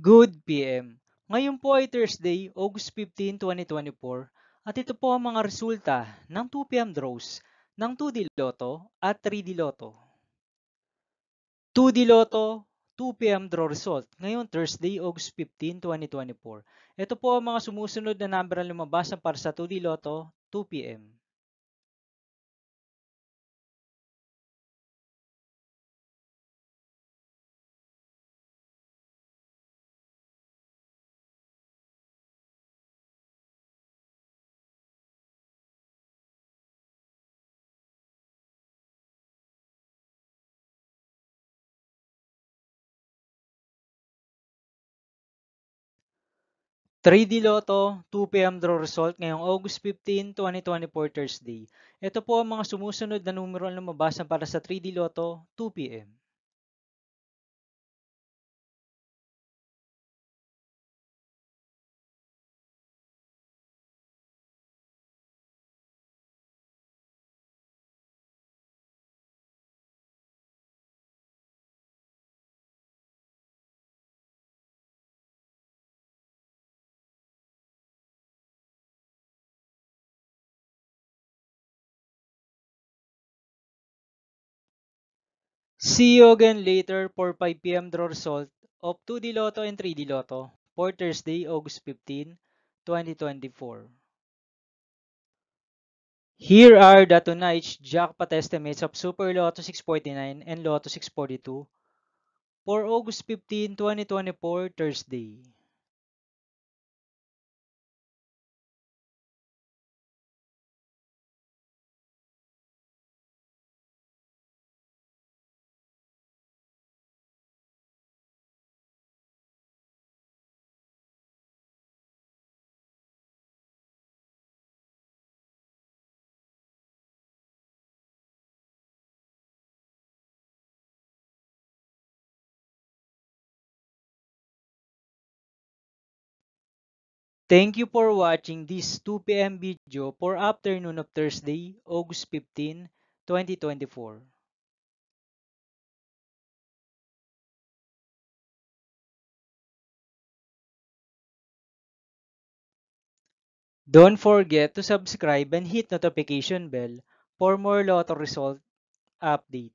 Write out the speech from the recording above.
Good PM. Ngayon po ay Thursday, August 15, 2024 at ito po ang mga resulta ng 2 PM draws ng 2D Lotto at 3D Lotto. 2D Lotto, 2 PM draw result ngayon Thursday, August 15, 2024. Ito po ang mga sumusunod na number na lumabas para sa 2D Lotto 2 PM. 3D Lotto 2 PM draw result ngayong August 15, 2024 Thursday. Ito po ang mga sumusunod na numero na lumabas para sa 3D Lotto 2 PM. See you again later for 5 PM draw result of 2D Lotto and 3D Lotto for Thursday, August 15, 2024. Here are the tonight's jackpot estimates of Super Lotto 649 and Lotto 642 for August 15, 2024 Thursday. Thank you for watching this 2 PM video for afternoon of Thursday, August 15, 2024. Don't forget to subscribe and hit notification bell for more Lotto result update.